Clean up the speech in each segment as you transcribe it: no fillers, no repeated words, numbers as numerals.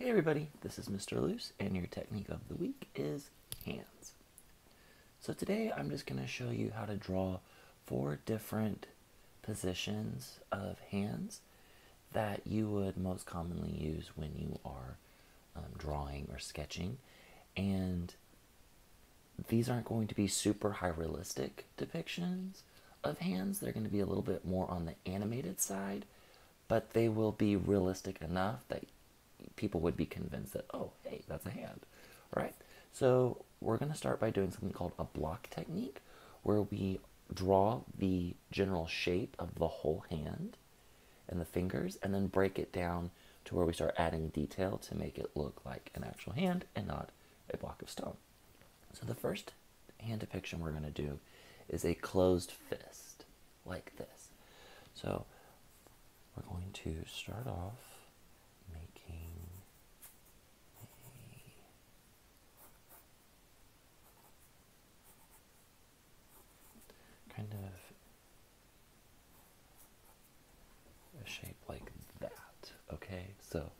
Hey everybody, this is Mr. Loose, and your technique of the week is hands. So today I'm just going to show you how to draw 4 different positions of hands that you would most commonly use when you are drawing or sketching. And these aren't going to be super high realistic depictions of hands. They're going to be a little bit more on the animated side, but they will be realistic enough that people would be convinced that, oh, hey, that's a hand. All right. So we're going to start by doing something called a block technique, where we draw the general shape of the whole hand and the fingers, and then break it down to where we start adding detail to make it look like an actual hand and not a block of stone. So the first hand depiction we're going to do is a closed fist, like this. So we're going to start off making a kind of a shape like that, okay? So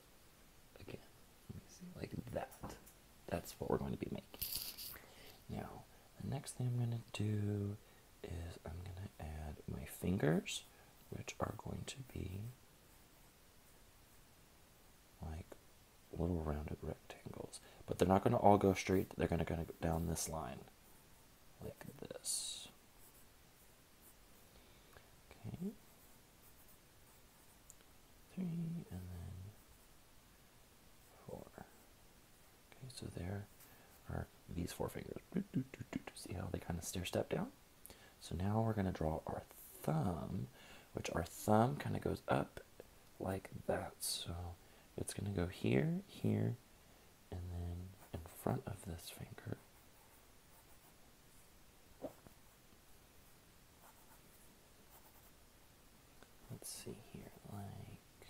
again, let me see, like that. That's what we're going to be making. Now, the next thing I'm going to do is I'm going to add my fingers, which are going to be like little rounded rectangles. But they're not going to all go straight, they're going to go down this line, like this. Okay. 3, and then 4. Okay, so there are these 4 fingers. See how they kind of stair step down? So now we're going to draw our thumb, which our thumb kind of goes up like that. So it's going to go here, here, and then in front of this finger. Let's see here, like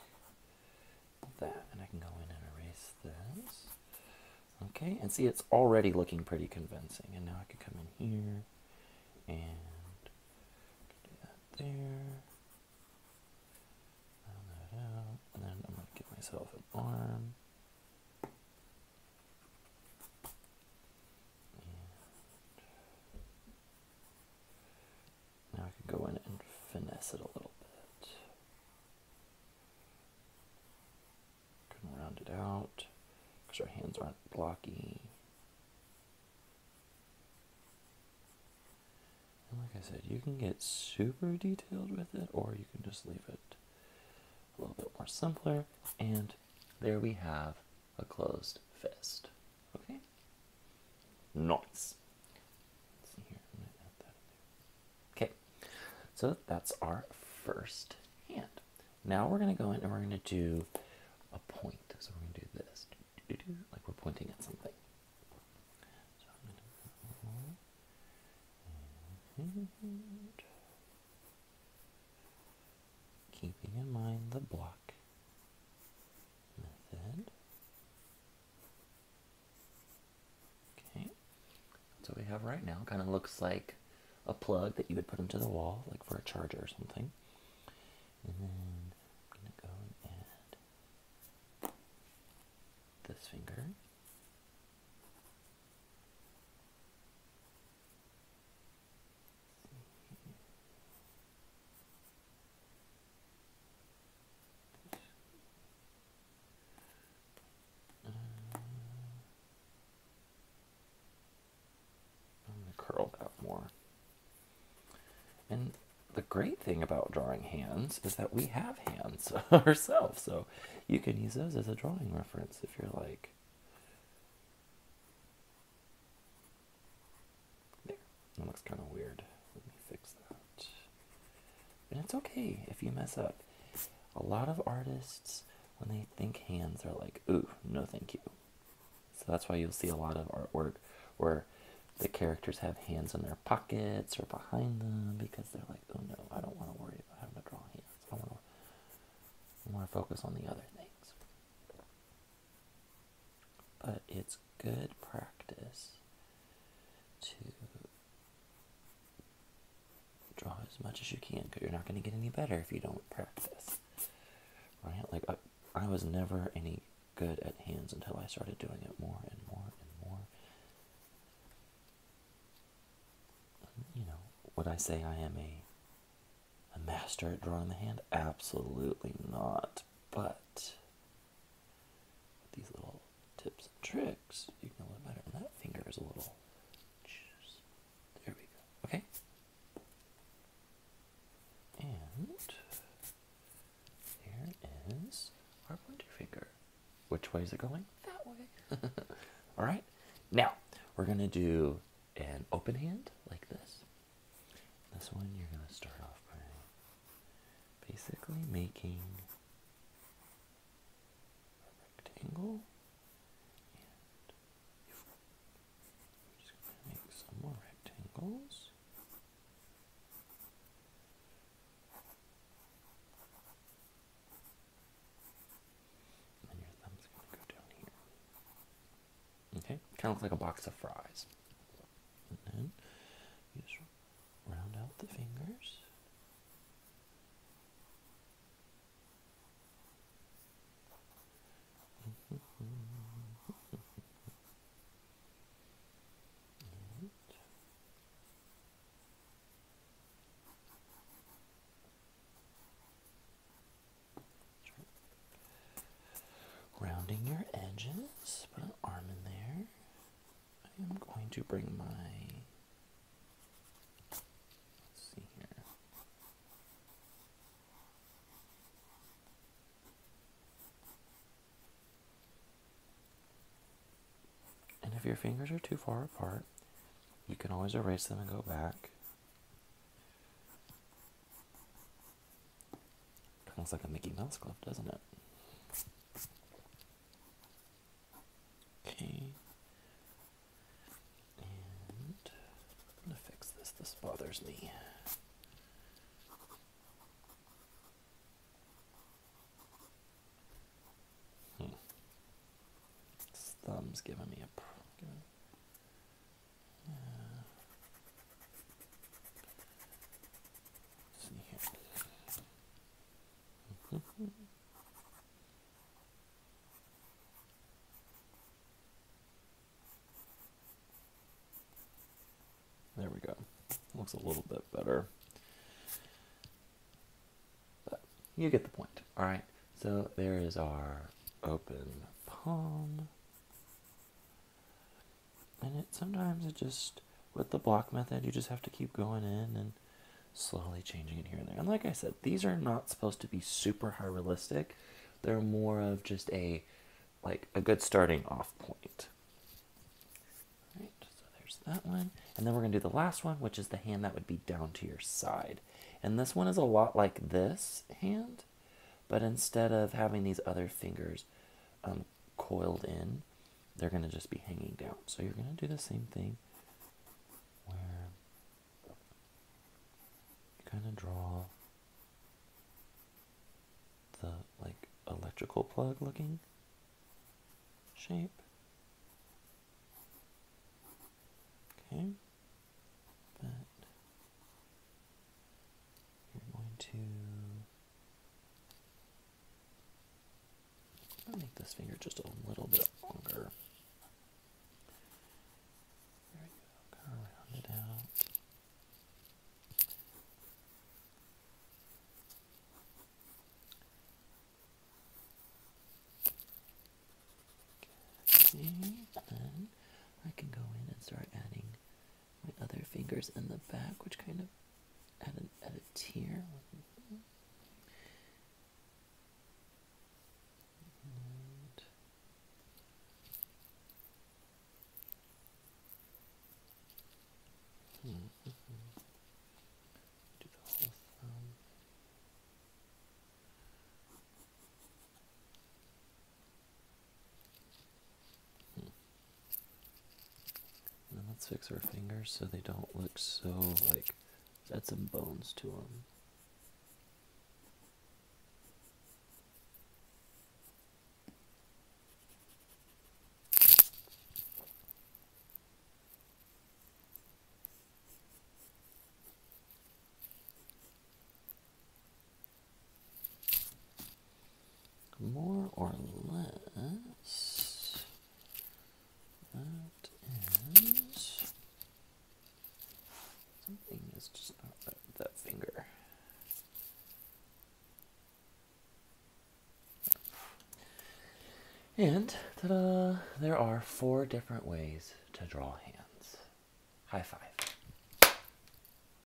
that. And I can go in and erase this. Okay, and see, it's already looking pretty convincing. And now I can come in here and do that there. Round that out. And then I'm going to give myself an arm. And now I can go in and finesse it a little bit. Can round it out because our hands aren't blocky. And like I said, you can get super detailed with it, or you can just leave it a little bit more simpler. And there we have a closed fist. Okay? Nice. Let's see here. I'm going to add that in there. Okay. So that's our first hand. Now we're going to go in and we're going to do a point. So we're going to do this. Like we're pointing at something. So I'm going to and keeping in mind the block method. Okay. So we have right now kind of looks like a plug that you would put into the wall, like for a charger or something. And then I'm going to go and add this finger. I'm going to curl that more. And the great thing about drawing hands is that we have hands ourselves, so you can use those as a drawing reference if you're like, there, that looks kind of weird. Let me fix that. And it's okay if you mess up. A lot of artists, when they think hands, are like, ooh, no thank you. So that's why you'll see a lot of artwork where the characters have hands in their pockets or behind them because they're like, oh no, I don't want to worry about having to draw hands. I want to focus on the other things. But it's good practice to draw as much as you can, because you're not going to get any better if you don't practice. Right? Like I was never any good at hands until I started doing it more and more and more. You know, would I say I am a master at drawing the hand? Absolutely not. But with these little tips and tricks, you can a little better. And that finger is a little. There we go. Okay. And here is our pointer finger. Which way is it going? That way. All right. Now we're gonna do an open hand like this. This one you're gonna start off by basically making a rectangle, and I'm just gonna make some more rectangles. And then your thumb's gonna go down here. Okay, kind of looks like a box of fries. And then you just round out the fingers. Rounding your edges, put an arm in there. I am going to bring my, let's see here. And if your fingers are too far apart, you can always erase them and go back. Kind of looks like a Mickey Mouse glove, doesn't it? Okay. And I'm going to fix this. This bothers me. This thumb's giving me a problem. Let's see here. There we go. Looks a little bit better. But you get the point. Alright, so there is our open palm. And sometimes it just, with the block method, you just have to keep going in and slowly changing it here and there. And like I said, these are not supposed to be super high realistic. They're more of just a good starting off point. Alright, so there's that one. And then we're going to do the last one, which is the hand that would be down to your side. And this one is a lot like this hand, but instead of having these other fingers coiled in, they're going to just be hanging down. So you're going to do the same thing where you kind of draw the electrical plug looking shape. Okay. But you're going to make this finger just a little bit longer. There we go. Kind of round it out. Okay. And then I can go in and start adding my other fingers in the back, which kind of add a tear. Do the whole thumb. And then let's fix our fingers so they don't look so let's add some bones to them. More or less. And ta-da! There are 4 different ways to draw hands. High five.